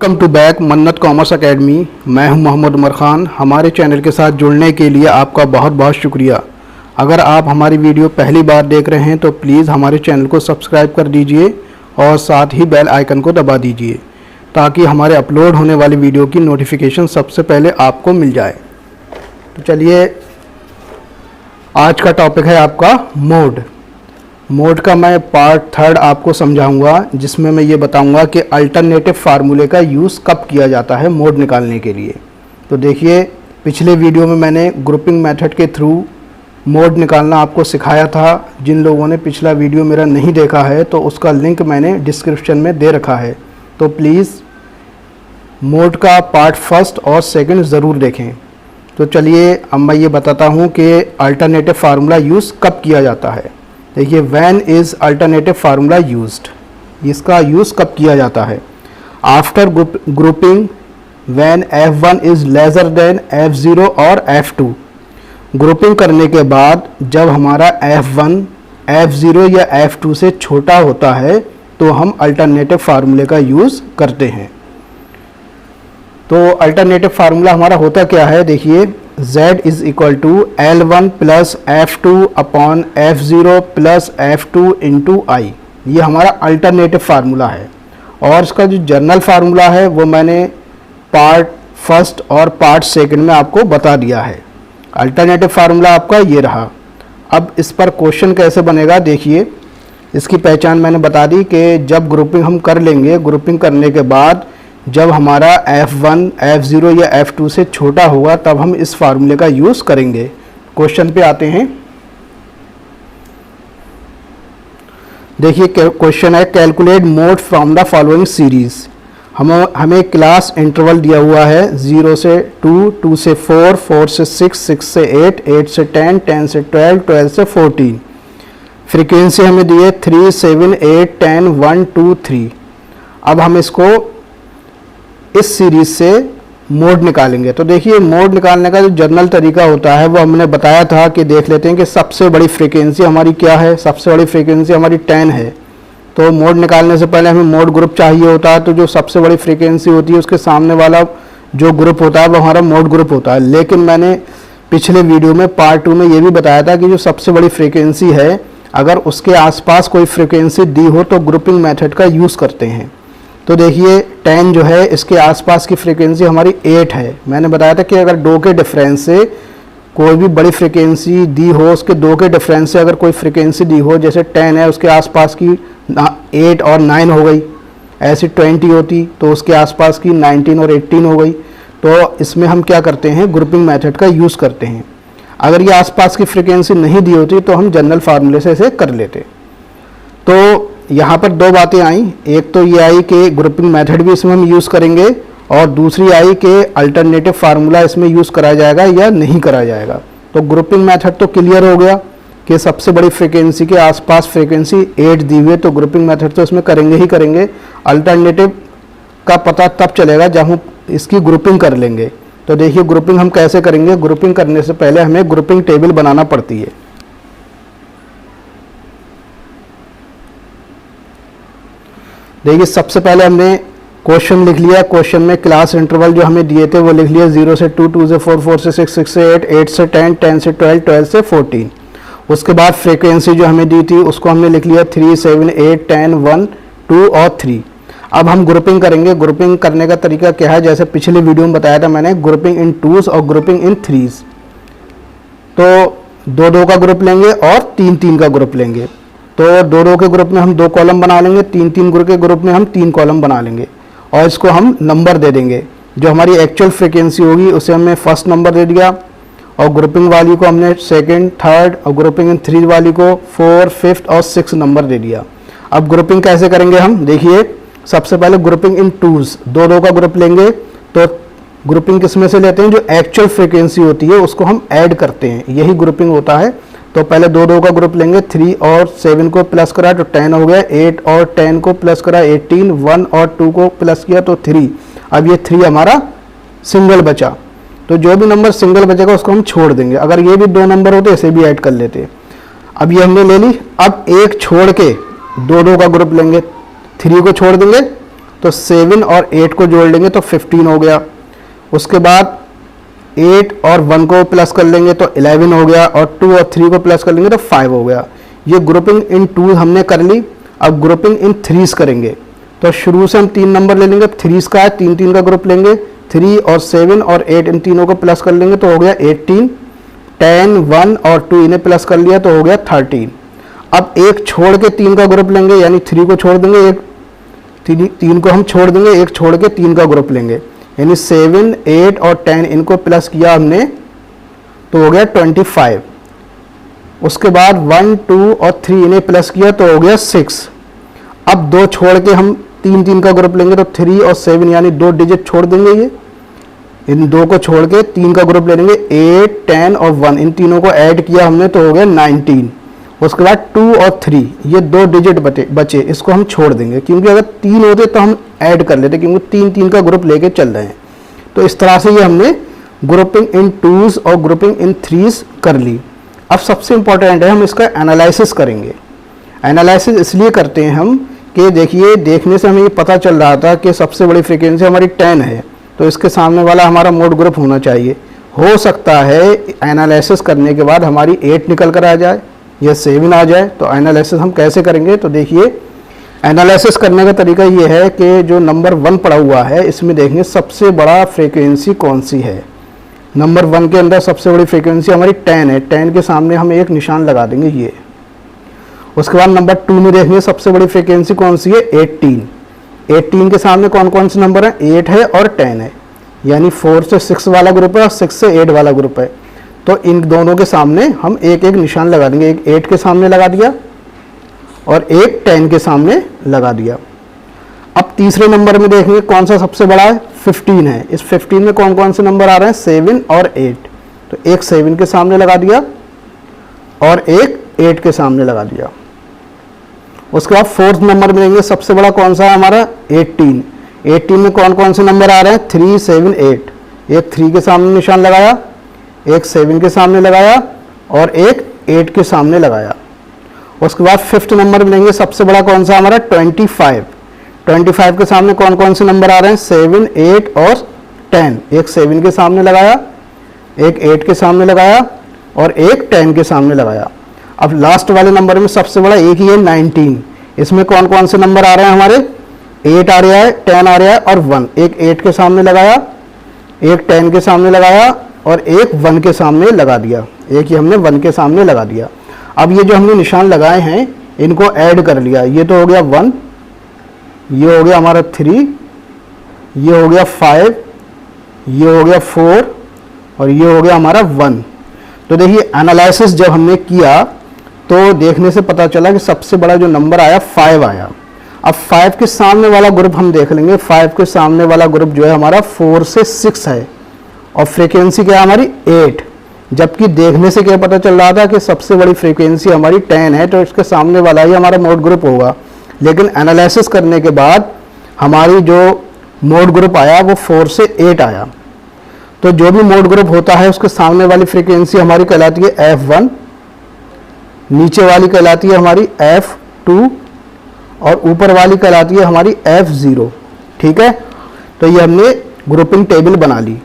Welcome to back मन्नत commerce academy. मैं हूं मोहम्मद उमर ख़ान। हमारे चैनल के साथ जुड़ने के लिए आपका बहुत बहुत शुक्रिया। अगर आप हमारी वीडियो पहली बार देख रहे हैं तो प्लीज़ हमारे चैनल को सब्सक्राइब कर दीजिए और साथ ही बेल आइकन को दबा दीजिए ताकि हमारे अपलोड होने वाली वीडियो की नोटिफिकेशन सबसे पहले आपको मिल जाए। तो चलिए, आज का टॉपिक है आपका मोड का मैं पार्ट 3 आपको समझाऊंगा, जिसमें मैं ये बताऊंगा कि अल्टरनेटिव फार्मूले का यूज़ कब किया जाता है मोड निकालने के लिए। तो देखिए, पिछले वीडियो में मैंने ग्रुपिंग मेथड के थ्रू मोड निकालना आपको सिखाया था। जिन लोगों ने पिछला वीडियो मेरा नहीं देखा है तो उसका लिंक मैंने डिस्क्रिप्शन में दे रखा है, तो प्लीज़ मोड का पार्ट 1 और 2 ज़रूर देखें। तो चलिए, अब मैं ये बताता हूँ कि अल्टरनेटिव फार्मूला यूज़ कब किया जाता है। देखिए, when is alternative formula used, इसका यूज़ कब किया जाता है। After grouping when F1 is lesser than F0 और F2। ग्रुपिंग करने के बाद जब हमारा F1 F0 या F2 से छोटा होता है तो हम अल्टरनेटिव फार्मूले का यूज़ करते हैं। तो अल्टरनेटिव फार्मूला हमारा होता क्या है, देखिए, Z is equal to L1 plus F2 upon F0 plus F2 into I. ये हमारा अल्टरनेटिव फार्मूला है। और इसका जो जनरल फार्मूला है वो मैंने पार्ट 1 और पार्ट 2 में आपको बता दिया है। अल्टरनेटिव फार्मूला आपका ये रहा। अब इस पर क्वेश्चन कैसे बनेगा, देखिए, इसकी पहचान मैंने बता दी कि जब ग्रुपिंग हम कर लेंगे, ग्रुपिंग करने के बाद जब हमारा F1 F0 या F2 से छोटा होगा तब हम इस फार्मूले का यूज़ करेंगे। क्वेश्चन पे आते हैं। देखिए, क्वेश्चन है calculate mode from the following series. हमें क्लास इंटरवल दिया हुआ है 0 से 2, 2 से 4, 4 से 6, 6 से 8, 8 से 10, 10 से 12, 12 से 14। फ्रीक्वेंसी हमें दी है 3, 7, 8, 10, 1, 2, 3। अब हम इसको इस सीरीज़ से मोड निकालेंगे। तो देखिए, मोड निकालने का जो जनरल तरीका होता है वो हमने बताया था कि देख लेते हैं कि सबसे बड़ी फ्रीक्वेंसी हमारी क्या है। सबसे बड़ी फ्रीक्वेंसी हमारी 10 है। तो मोड निकालने से पहले हमें मोड ग्रुप चाहिए होता है। तो जो सबसे बड़ी फ्रीक्वेंसी होती है उसके सामने वाला जो ग्रुप होता है वो हमारा मोड ग्रुप होता है। लेकिन मैंने पिछले वीडियो में पार्ट 2 में ये भी बताया था कि जो सबसे बड़ी फ्रीक्वेंसी है, अगर उसके आसपास कोई फ्रीक्वेंसी दी हो तो ग्रुपिंग मेथड का यूज़ करते हैं। तो देखिए, 10 जो है इसके आसपास की फ्रीक्वेंसी हमारी 8 है। मैंने बताया था कि अगर 2 के डिफरेंस से कोई भी बड़ी फ्रीक्वेंसी दी हो, उसके 2 के डिफरेंस से अगर कोई फ्रीक्वेंसी दी हो, जैसे 10 है उसके आसपास की 8 और 9 हो गई, ऐसी 20 होती तो उसके आसपास की 19 और 18 हो गई। तो इसमें हम क्या करते हैं, ग्रुपिंग मेथड का यूज़ करते हैं। अगर ये आसपास की फ्रीक्वेंसी नहीं दी होती तो हम जनरल फार्मूले से इसे कर लेते। तो यहाँ पर 2 बातें आई। एक तो ये आई कि ग्रुपिंग मेथड भी इसमें हम यूज़ करेंगे, और दूसरी आई कि अल्टरनेटिव फार्मूला इसमें यूज़ करा जाएगा या नहीं करा जाएगा। तो ग्रुपिंग मेथड तो क्लियर हो गया कि सबसे बड़ी फ्रीक्वेंसी के आसपास फ्रीक्वेंसी 8 दी हुई है, तो ग्रुपिंग मेथड तो इसमें करेंगे ही करेंगे। अल्टरनेटिव का पता तब चलेगा जब हम इसकी ग्रुपिंग कर लेंगे। तो देखिए, ग्रुपिंग हम कैसे करेंगे। ग्रुपिंग करने से पहले हमें ग्रुपिंग टेबल बनाना पड़ती है। देखिए, सबसे पहले हमने क्वेश्चन लिख लिया। क्वेश्चन में क्लास इंटरवल जो हमें दिए थे वो लिख लिया 0 से 2, 2 से 4, 4 से 6, 6 से 8, 8 से 10, 10 से 12, 12 से 14। उसके बाद फ्रीक्वेंसी जो हमें दी थी उसको हमने लिख लिया 3, 7, 8, 10, 1, 2 और 3। अब हम ग्रुपिंग करेंगे। ग्रुपिंग करने का तरीका क्या है, जैसे पिछले वीडियो में बताया था मैंने, ग्रुपिंग इन 2s और ग्रुपिंग इन 3s। तो 2-2 का ग्रुप लेंगे और 3-3 का ग्रुप लेंगे। तो 2-2 के ग्रुप में हम 2 कॉलम बना लेंगे, 3-3 ग्रुप के ग्रुप में हम 3 कॉलम बना लेंगे, और इसको हम नंबर दे देंगे। जो हमारी एक्चुअल फ्रीक्वेंसी होगी उसे हमने फर्स्ट नंबर दे दिया, और ग्रुपिंग वाली को हमने सेकंड, थर्ड, और ग्रुपिंग इन 3 वाली को 4, 5th और 6th नंबर दे दिया। अब ग्रुपिंग कैसे करेंगे हम, देखिए, सबसे पहले ग्रुपिंग इन 2s, 2-2 का ग्रुप लेंगे। तो ग्रुपिंग किस में से लेते हैं, जो एक्चुअल फ्रीक्वेंसी होती है उसको हम ऐड करते हैं, यही ग्रुपिंग होता है। तो पहले 2-2 का ग्रुप लेंगे, 3 और 7 को प्लस करा तो 10 हो गया, 8 और 10 को प्लस करा 18, 1 और 2 को प्लस किया तो 3। अब ये 3 हमारा सिंगल बचा। तो जो भी नंबर सिंगल बचेगा उसको हम छोड़ देंगे। अगर ये भी 2 नंबर होते इसे भी ऐड कर लेते। अब ये हमने ले ली। अब एक छोड़ के 2-2 का ग्रुप लेंगे, 3 को छोड़ देंगे तो 7 और 8 को जोड़ लेंगे तो 15 हो गया। उसके बाद 8 और 1 को प्लस कर लेंगे तो 11 हो गया, और 2 और 3 को प्लस कर लेंगे तो 5 हो गया। ये ग्रुपिंग इन 2 हमने कर ली। अब ग्रुपिंग इन 3s करेंगे। तो शुरू से हम 3 नंबर ले लेंगे, 3s का है, 3 का ग्रुप लेंगे। 3 और 7 और 8 इन तीनों को प्लस कर लेंगे तो हो गया 18, 10, 1 और 2 इन्हें प्लस कर लिया तो हो गया 13। अब एक छोड़ के 3 का ग्रुप लेंगे, यानी 3 को छोड़ देंगे, एक 3 को हम छोड़ देंगे, एक छोड़ के 3 का ग्रुप लेंगे, यानी 7, 8 और 10 इनको प्लस किया हमने तो हो गया 25। उसके बाद 1, 2 और 3 इन्हें प्लस किया तो हो गया 6। अब 2 छोड़ के हम 3 का ग्रुप लेंगे तो 3 और 7 यानी 2 डिजिट छोड़ देंगे, ये इन 2 को छोड़ के 3 का ग्रुप ले लेंगे। 8, 10 और 1 इन तीनों को ऐड किया हमने तो हो गया 19। उसके बाद 2 और 3 ये 2 डिजिट बचे, इसको हम छोड़ देंगे, क्योंकि अगर 3 होते तो हम ऐड कर लेते, क्योंकि 3 का ग्रुप लेके चल रहे हैं। तो इस तरह से ये हमने ग्रुपिंग इन 2s और ग्रुपिंग इन 3s कर ली। अब सबसे इंपॉर्टेंट है हम इसका एनालिसिस करेंगे। एनालिसिस इसलिए करते हैं हम कि देखिए, देखने से हमें ये पता चल रहा था कि सबसे बड़ी फ्रीक्वेंसी हमारी 10 है, तो इसके सामने वाला हमारा मोड ग्रुप होना चाहिए। हो सकता है एनालिसिस करने के बाद हमारी 8 निकल कर आ जाए या 7 आ जाए। तो एनालिसिस हम कैसे करेंगे, तो देखिए एनालिसिस करने का तरीका ये है कि जो नंबर 1 पड़ा हुआ है इसमें देखेंगे सबसे बड़ा फ्रीक्वेंसी कौन सी है। नंबर 1 के अंदर सबसे बड़ी फ्रीक्वेंसी हमारी 10 है, 10 के सामने हम एक निशान लगा देंगे ये। उसके बाद नंबर 2 में देखेंगे सबसे बड़ी फ्रीक्वेंसी कौन सी है, 18। 18 के सामने कौन कौन से नंबर हैं, 8 है और 10 है, यानी 4 से 6 वाला ग्रुप है और 6 से 8 वाला ग्रुप है। तो इन दोनों के सामने हम एक एक निशान लगा देंगे, एक 8 के सामने लगा दिया और एक 10 के सामने लगा दिया। अब तीसरे नंबर में देखेंगे कौन सा सबसे बड़ा है, 15 है। इस 15 में कौन कौन से नंबर आ रहे हैं, 7 और 8, तो एक 7 के सामने लगा दिया और एक 8 के सामने लगा दिया। उसके बाद फोर्थ नंबर में देखेंगे सबसे बड़ा कौन सा है हमारा, 18। 18 में कौन कौन से नंबर आ रहे हैं, 3, 7, 8, एक 3 के सामने निशान लगाया, एक 7 के सामने लगाया और एक 8 के सामने लगाया। उसके बाद फिफ्थ नंबर में लेंगे सबसे बड़ा कौन सा हमारा, 25। 25 के सामने कौन कौन से नंबर आ रहे हैं, 7, 8 और 10, एक 7 के सामने लगाया, एक 8 के सामने लगाया और एक 10 के सामने लगाया। अब लास्ट वाले नंबर में सबसे बड़ा एक ही है, 19। इसमें कौन कौन से नंबर आ रहे हैं हमारे, 8 आ रहा है, 10 आ रहा है और 1, एक 8 के सामने लगाया, एक 10 के सामने लगाया और एक 1 के सामने लगा दिया, एक ही हमने 1 के सामने लगा दिया। अब ये जो हमने निशान लगाए हैं इनको ऐड कर लिया, ये तो हो गया 1, ये हो गया हमारा 3, ये हो गया 5, ये हो गया 4 और ये हो गया हमारा 1। तो देखिए एनालिसिस जब हमने किया तो देखने से पता चला कि सबसे बड़ा जो नंबर आया 5 आया। अब 5 के सामने वाला ग्रुप हम देख लेंगे, 5 के सामने वाला ग्रुप जो है हमारा 4 से 6 है और फ्रीक्वेंसी क्या है हमारी 8, जबकि देखने से क्या पता चल रहा था कि सबसे बड़ी फ्रीक्वेंसी हमारी 10 है, तो इसके सामने वाला ही हमारा मोड ग्रुप होगा। लेकिन एनालिसिस करने के बाद हमारी जो मोड ग्रुप आया वो 4 से 8 आया। तो जो भी मोड ग्रुप होता है उसके सामने वाली फ्रीक्वेंसी हमारी कहलाती है F1, नीचे वाली कहलाती है हमारी F2 और ऊपर वाली कहलाती है हमारी F0। ठीक है, तो ये हमने ग्रुपिंग टेबल बना ली।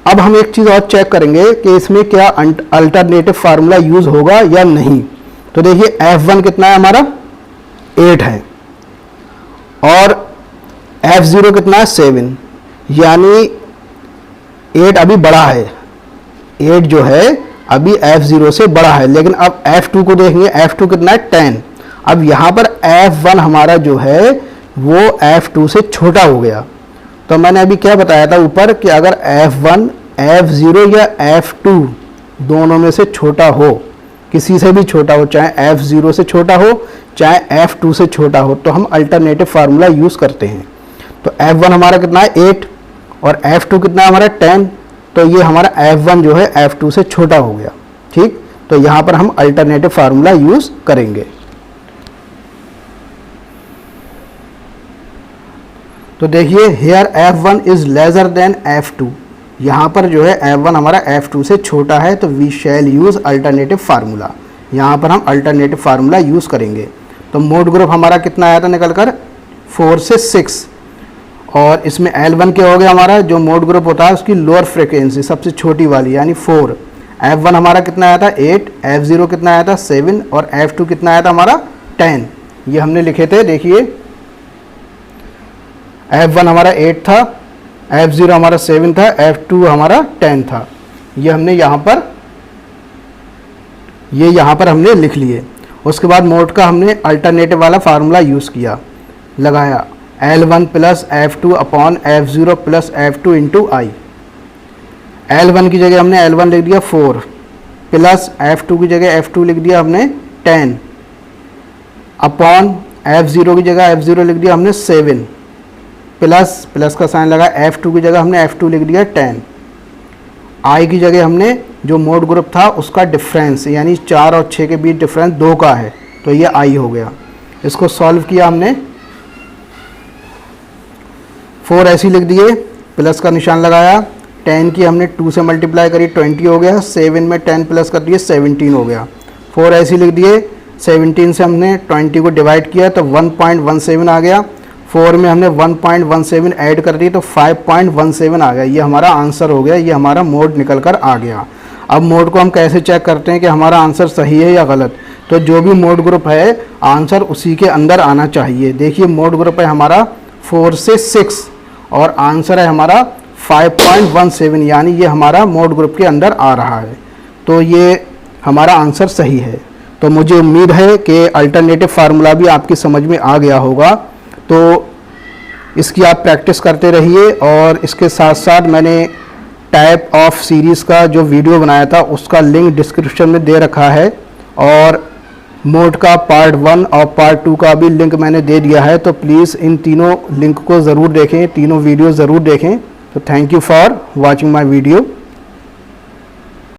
अब हम एक चीज़ और चेक करेंगे कि इसमें क्या अल्टरनेटिव फार्मूला यूज़ होगा या नहीं। तो देखिए F1 कितना है हमारा, 8 है और F0 कितना है, 7, यानी 8 अभी बड़ा है, 8 जो है अभी F0 से बड़ा है। लेकिन अब F2 को देखेंगे, F2 कितना है, 10। अब यहाँ पर F1 हमारा जो है वो F2 से छोटा हो गया। तो मैंने अभी क्या बताया था ऊपर कि अगर F1, F0 या F2 दोनों में से छोटा हो, किसी से भी छोटा हो, चाहे F0 से छोटा हो चाहे F2 से छोटा हो, तो हम अल्टरनेटिव फार्मूला यूज़ करते हैं। तो F1 हमारा कितना है, 8 और F2 कितना है हमारा, 10। तो ये हमारा F1 जो है F2 से छोटा हो गया। ठीक, तो यहाँ पर हम अल्टरनेटिव फार्मूला यूज़ करेंगे। तो देखिए hair F1 is lesser than F2, यहाँ पर जो है F1 हमारा F2 से छोटा है, तो we shall use alternative formula. यहाँ पर हम अल्टरनेटिव फार्मूला यूज़ करेंगे। तो मोड ग्रुप हमारा कितना आया था निकल कर, 4 से 6। और इसमें L1 क्या हो गया हमारा, जो मोड ग्रुप होता है उसकी लोअर फ्रिक्वेंसी सबसे छोटी वाली यानी 4। F1 हमारा कितना आया था 8, F0 कितना आया था 7 और F2 कितना आया था हमारा 10। ये हमने लिखे थे, देखिए F1 हमारा 8 था, F0 हमारा 7 था, F2 हमारा 10 था। ये हमने यहाँ पर हमने लिख लिए। उसके बाद मोड का हमने अल्टरनेटिव वाला फार्मूला यूज़ किया, लगाया L1 plus F2 upon F0 plus F2 into I. L1 की जगह हमने L1 लिख दिया 4 प्लस F2 की जगह F2 लिख दिया हमने 10 अपॉन F0 की जगह F0 लिख दिया हमने 7 प्लस का साइन लगा, F2 की जगह हमने F2 लिख दिया 10। आई की जगह हमने जो मोड ग्रुप था उसका डिफरेंस यानी 4 और 6 के बीच डिफरेंस 2 का है, तो ये आई हो गया। इसको सॉल्व किया हमने, 4 ऐसे लिख दिए, प्लस का निशान लगाया, 10 की हमने 2 से मल्टीप्लाई करी 20 हो गया, 7 में 10 प्लस कर दिए 17 हो गया। 4 ऐसे लिख दिए, 17 से हमने 20 को डिवाइड किया तो 1.17 आ गया। 4 में हमने 1.17 ऐड कर दी तो 5.17 आ गया। ये हमारा आंसर हो गया, ये हमारा मोड निकल कर आ गया। अब मोड को हम कैसे चेक करते हैं कि हमारा आंसर सही है या गलत, तो जो भी मोड ग्रुप है आंसर उसी के अंदर आना चाहिए। देखिए मोड ग्रुप है हमारा 4 से 6 और आंसर है हमारा 5.17 यानी ये हमारा मोड ग्रुप के अंदर आ रहा है, तो ये हमारा आंसर सही है। तो मुझे उम्मीद है कि अल्टरनेटिव फार्मूला भी आपकी समझ में आ गया होगा, तो इसकी आप प्रैक्टिस करते रहिए। और इसके साथ साथ मैंने टाइप ऑफ सीरीज़ का जो वीडियो बनाया था उसका लिंक डिस्क्रिप्शन में दे रखा है, और मोड का पार्ट 1 और पार्ट 2 का भी लिंक मैंने दे दिया है। तो प्लीज़ इन तीनों लिंक को ज़रूर देखें, तीनों वीडियो ज़रूर देखें। तो thank you for watching my video.